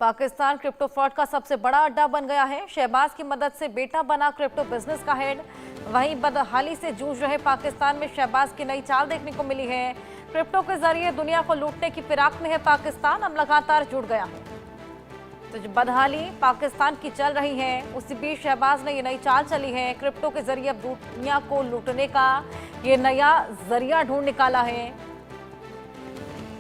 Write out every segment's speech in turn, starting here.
Pakistan crypto fraud का सबसे बड़ा अड्डा बन गया है। शहबाज की मदद से बेटा बना क्रिप्टो बिजनेस का हेड। वहीं बदहाली से जूझ रहे पाकिस्तान में शहबाज की नई चाल देखने को मिली है। क्रिप्टो के जरिए दुनिया को लूटने की फिराक में है पाकिस्तान, अब लगातार जुड़ गया है। तो जो बदहाली पाकिस्तान की चल रही है, उसी बीच शहबाज ने ये नई चाल चली है। क्रिप्टो के जरिए अब दुनिया को लूटने का ये नया जरिया ढूंढ निकाला है।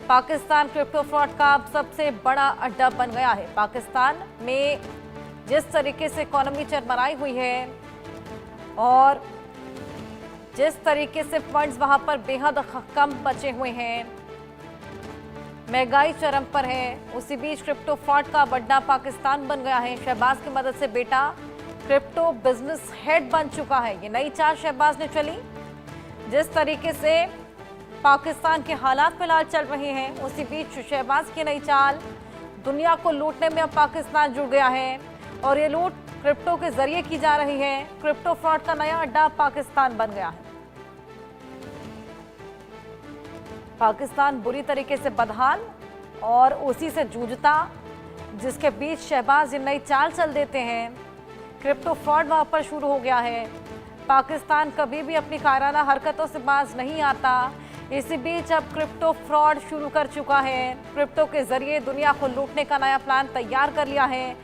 पाकिस्तान क्रिप्टो फ्रॉड का अब सबसे बड़ा अड्डा बन गया है। पाकिस्तान में जिस तरीके से इकोनॉमी चरमराई हुई है और जिस तरीके से फंड्स वहां पर बेहद कम बचे हुए हैं, महंगाई चरम पर है, उसी बीच क्रिप्टो फ्रॉड का अड्डा पाकिस्तान बन गया है। शहबाज की मदद से बेटा क्रिप्टो बिजनेस हेड बन चुका है। ये नई चाल शहबाज ने चली। जिस तरीके से पाकिस्तान के हालात फिलहाल चल रहे हैं, उसी बीच शहबाज की नई चाल दुनिया को लूटने में अब पाकिस्तान जुड़ गया है और ये लूट क्रिप्टो के जरिए की जा रही है। क्रिप्टो फ्रॉड का नया अड्डा पाकिस्तान बन गया है। पाकिस्तान बुरी तरीके से बदहाल और उसी से जूझता, जिसके बीच शहबाज ये नई चाल चल देते हैं। क्रिप्टो फ्रॉड वहां पर शुरू हो गया है। पाकिस्तान कभी भी अपनी कायराना हरकतों से बाज नहीं आता। इसी बीच अब क्रिप्टो फ्रॉड शुरू कर चुका है। क्रिप्टो के जरिए दुनिया को लूटने का नया प्लान तैयार कर लिया है।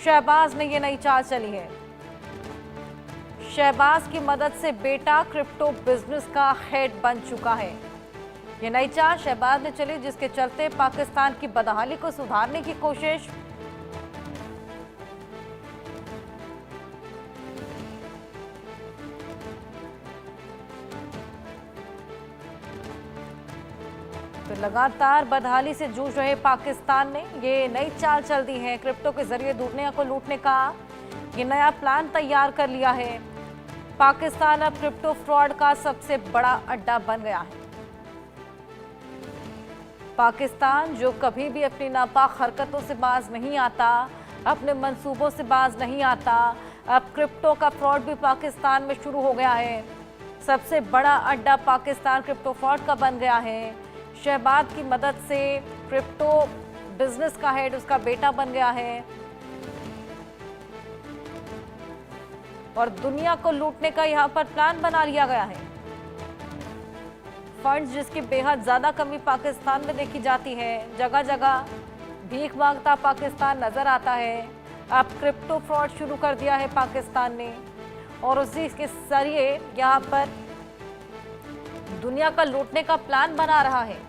शहबाज ने ये नई चाल चली है। शहबाज की मदद से बेटा क्रिप्टो बिजनेस का हेड बन चुका है। ये नई चाल शहबाज ने चली, जिसके चलते पाकिस्तान की बदहाली को सुधारने की कोशिश। तो लगातार बदहाली से जूझ रहे पाकिस्तान ने ये नई चाल चल दी है। क्रिप्टो के जरिए दुनिया को लूटने का ये नया प्लान तैयार कर लिया है। पाकिस्तान अब क्रिप्टो फ्रॉड का सबसे बड़ा अड्डा बन गया है। पाकिस्तान जो कभी भी अपनी नापाक हरकतों से बाज नहीं आता, अपने मंसूबों से बाज नहीं आता, अब क्रिप्टो का फ्रॉड भी पाकिस्तान में शुरू हो गया है। सबसे बड़ा अड्डा पाकिस्तान क्रिप्टो फ्रॉड का बन गया है। शहबाज की मदद से क्रिप्टो बिजनेस का हेड उसका बेटा बन गया है और दुनिया को लूटने का यहां पर प्लान बना लिया गया है। फंड्स जिसकी बेहद ज्यादा कमी पाकिस्तान में देखी जाती है, जगह जगह भीख मांगता पाकिस्तान नजर आता है। अब क्रिप्टो फ्रॉड शुरू कर दिया है पाकिस्तान ने और उसी के जरिए यहाँ पर दुनिया का लूटने का प्लान बना रहा है।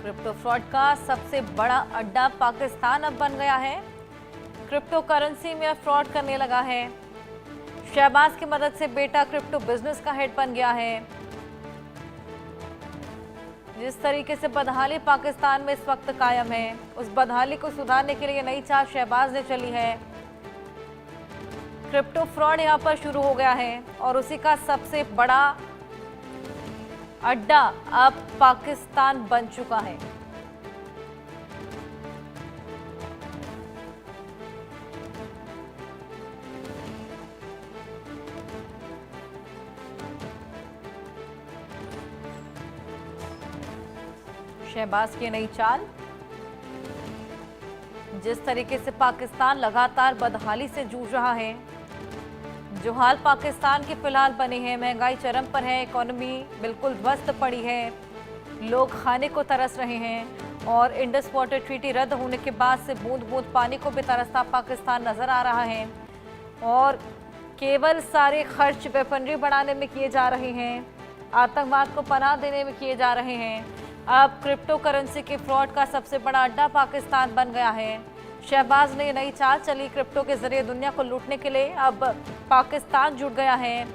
क्रिप्टो फ्रॉड का सबसे बड़ा अड्डा पाकिस्तान अब बन गया है। क्रिप्टो करेंसी में फ्रॉड करने लगा है। शहबाज की मदद से बेटा क्रिप्टो बिजनेस का हेड बन गया है। जिस तरीके से बदहाली पाकिस्तान में इस वक्त कायम है, उस बदहाली को सुधारने के लिए नई चाल शहबाज ने चली है। क्रिप्टो फ्रॉड यहां पर शुरू हो गया है और उसी का सबसे बड़ा अड्डा अब पाकिस्तान बन चुका है। शहबाज की नई चाल, जिस तरीके से पाकिस्तान लगातार बदहाली से जूझ रहा है, जो हाल पाकिस्तान के फिलहाल बने हैं, महंगाई चरम पर है, इकोनॉमी बिल्कुल ध्वस्त पड़ी है, लोग खाने को तरस रहे हैं और इंडस वाटर ट्रीटी रद्द होने के बाद से बूंद बूंद पानी को भी तरसता पाकिस्तान नजर आ रहा है और केवल सारे खर्च वेपनरी बढ़ाने में किए जा रहे हैं, आतंकवाद को पनाह देने में किए जा रहे हैं। अब क्रिप्टो करेंसी के फ्रॉड का सबसे बड़ा अड्डा पाकिस्तान बन गया है। शहबाज ने नई चाल चली। क्रिप्टो के जरिए दुनिया को लूटने के लिए अब पाकिस्तान जुट गया है।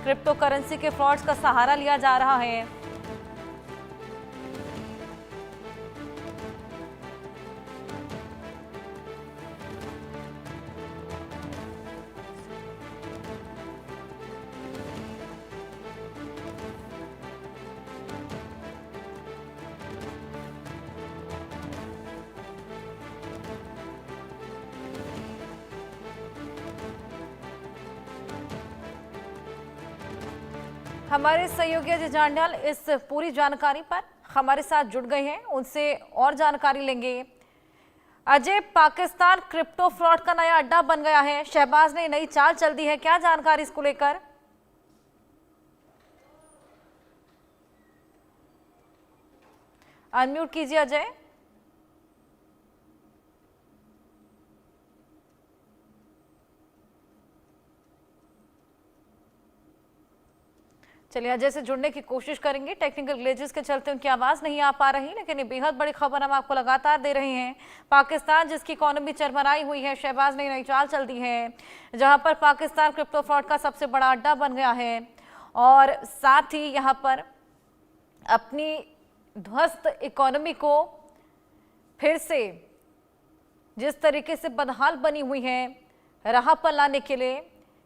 क्रिप्टो करेंसी के फ्रॉड्स का सहारा लिया जा रहा है। हमारे सहयोगी अजय जांड्याल इस पूरी जानकारी पर हमारे साथ जुड़ गए हैं, उनसे और जानकारी लेंगे। अजय, पाकिस्तान क्रिप्टो फ्रॉड का नया अड्डा बन गया है, शहबाज ने नई चाल चल दी है, क्या जानकारी इसको लेकर? अनम्यूट कीजिए अजय। चलिए अजय से जुड़ने की कोशिश करेंगे, टेक्निकल ग्लिचेस के चलते उनकी आवाज नहीं आ पा रही, लेकिन ये बेहद बड़ी खबर हम आपको लगातार दे रहे हैं। पाकिस्तान जिसकी इकोनॉमी चरमराई हुई है, शहबाज ने नई चाल चल दी है, जहां पर पाकिस्तान क्रिप्टो फ्रॉड का सबसे बड़ा अड्डा बन गया है और साथ ही यहां पर अपनी ध्वस्त इकोनॉमी को फिर से जिस तरीके से बदहाल बनी हुई है राह पर लाने के लिए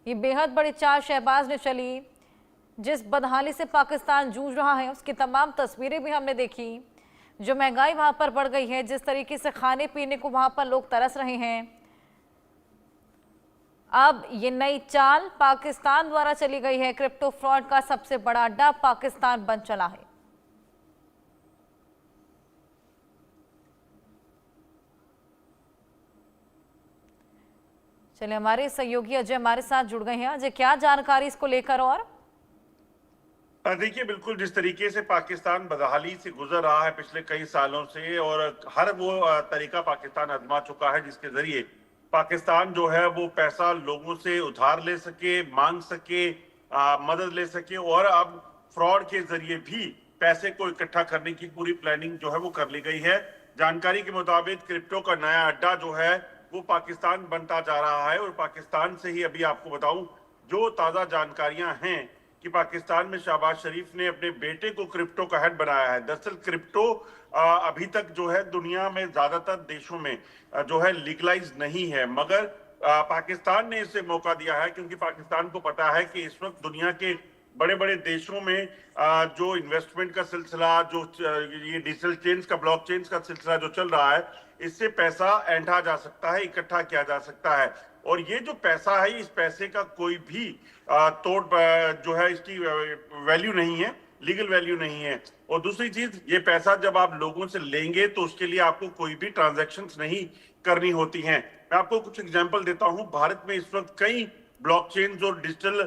ये बेहद बड़ी चाल शहबाज ने चली। जिस बदहाली से पाकिस्तान जूझ रहा है उसकी तमाम तस्वीरें भी हमने देखी, जो महंगाई वहां पर बढ़ गई है, जिस तरीके से खाने पीने को वहां पर लोग तरस रहे हैं। अब ये नई चाल पाकिस्तान द्वारा चली गई है, क्रिप्टो फ्रॉड का सबसे बड़ा अड्डा पाकिस्तान बन चला है। चलिए हमारे सहयोगी अजय हमारे साथ जुड़ गए हैं। अजय, क्या जानकारी इसको लेकर? और देखिए, बिल्कुल जिस तरीके से पाकिस्तान बदहाली से गुजर रहा है पिछले कई सालों से, और हर वो तरीका पाकिस्तान आजमा चुका है जिसके जरिए पाकिस्तान जो है वो पैसा लोगों से उधार ले सके, मांग सके, मदद ले सके, और अब फ्रॉड के जरिए भी पैसे को इकट्ठा करने की पूरी प्लानिंग जो है वो कर ली गई है। जानकारी के मुताबिक क्रिप्टो का नया अड्डा जो है वो पाकिस्तान बनता जा रहा है, और पाकिस्तान से ही अभी आपको बताऊं जो ताजा जानकारियां हैं कि पाकिस्तान में शहबाज शरीफ ने अपने बेटे को क्रिप्टो का हेड बनाया है। दरअसल क्रिप्टो अभी तक जो है दुनिया में ज्यादातर देशों में जो है लीगलाइज नहीं है, मगर पाकिस्तान ने इसे मौका दिया है क्योंकि पाकिस्तान को पता है कि इस वक्त दुनिया के बड़े बड़े देशों में जो इन्वेस्टमेंट का सिलसिला, जो ये डिजिटल चेन्स का, ब्लॉक चेन्स का सिलसिला जो चल रहा है, इससे पैसा ऐंठा जा सकता है, इकट्ठा किया जा सकता है। और ये जो पैसा है, इस पैसे का कोई भी तोड़ जो है इसकी वैल्यू नहीं है, लीगल वैल्यू नहीं है। और दूसरी चीज, ये पैसा जब आप लोगों से लेंगे तो उसके लिए आपको कोई भी ट्रांजैक्शंस नहीं करनी होती हैं। मैं आपको कुछ एग्जांपल देता हूं। भारत में इस वक्त कई ब्लॉकचेन और डिजिटल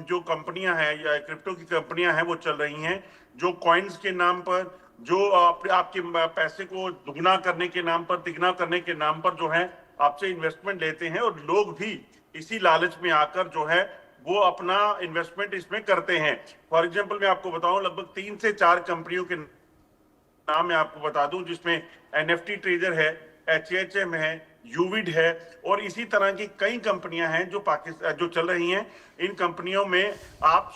जो कंपनियां हैं या क्रिप्टो की कंपनियां हैं वो चल रही हैं, जो कॉइन्स के नाम पर, जो आपके पैसे को दुगना करने के नाम पर, तिगना करने के नाम पर जो है आपसे इन्वेस्टमेंट लेते हैं, और लोग भी इसी लालच में आकर जो है वो अपना इन्वेस्टमेंट इसमें करते हैं। फॉर एग्जांपल मैं आपको बताऊं, लगभग 3 से 4 कंपनियों के नाम मैं आपको बता दूं, जिसमें NFT ट्रेजर है, HHM है, यूविड है, और इसी तरह की कई कंपनियां हैं जो पाकिस्तान जो चल रही हैं। इन कंपनियों में आप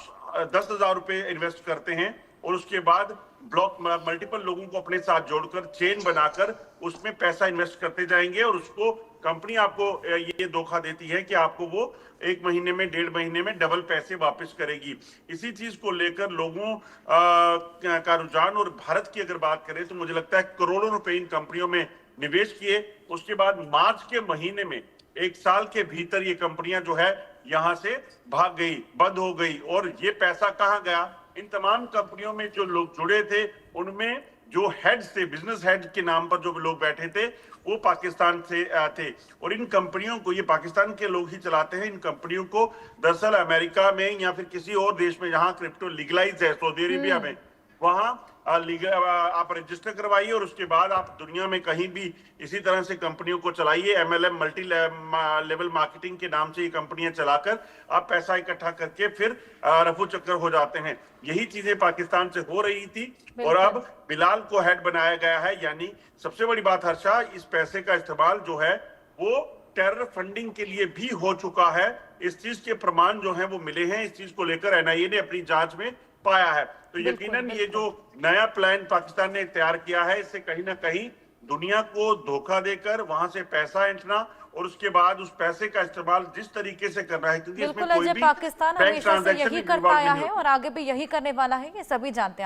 10,000 रुपए इन्वेस्ट करते हैं और उसके बाद ब्लॉक मल्टीपल लोगों को अपने साथ जोड़कर चेन बनाकर उसमें पैसा इन्वेस्ट करते जाएंगे, और उसको कंपनी आपको ये धोखा देती है कि आपको वो 1 महीने में, 1.5 महीने में डबल पैसे वापस करेगी। इसी चीज को लेकर लोगों का रुझान, और भारत की अगर बात करें तो मुझे लगता है करोड़ों रुपए इन कंपनियों में निवेश किए। उसके बाद मार्च के महीने में, 1 साल के भीतर ये कंपनियां जो है यहां से भाग गई, बंद हो गई। और ये पैसा कहां गया? इन तमाम कंपनियों में जो लोग जुड़े थे उनमें जो हेड्स थे, बिजनेस हेड के नाम पर जो लोग बैठे थे, वो पाकिस्तान से थे। और इन कंपनियों को, ये पाकिस्तान के लोग ही चलाते हैं, इन कंपनियों को दरअसल अमेरिका में या फिर किसी और देश में जहां क्रिप्टो लीगलाइज है, सऊदी अरेबिया में, वहां आप रजिस्टर करवाइए, और उसके बाद आप दुनिया में कहीं भी इसी तरह से कंपनियों को चलाइए। MLM, मल्टी लेवल मार्केटिंग के नाम से ये कंपनियां चलाकर आप पैसा इकट्ठा करके फिर रफू चक्कर हो जाते हैं। यही चीजें पाकिस्तान से हो रही थी, और अब बिलाल को हेड बनाया गया है। यानी सबसे बड़ी बात हर्षा, इस पैसे का इस्तेमाल जो है वो टेरर फंडिंग के लिए भी हो चुका है। इस चीज के प्रमाण जो है वो मिले हैं। इस चीज को लेकर NIA ने अपनी जांच में पाया है। तो यकीनन ये जो नया प्लान पाकिस्तान ने तैयार किया है, इससे कहीं ना कहीं दुनिया को धोखा देकर वहां से पैसा ऐंठना, और उसके बाद उस पैसे का इस्तेमाल जिस तरीके से करना है, क्योंकि इसमें कोई भी पाकिस्तान हमेशा से यही करता आया है और आगे भी यही करने वाला है, ये सभी जानते हैं।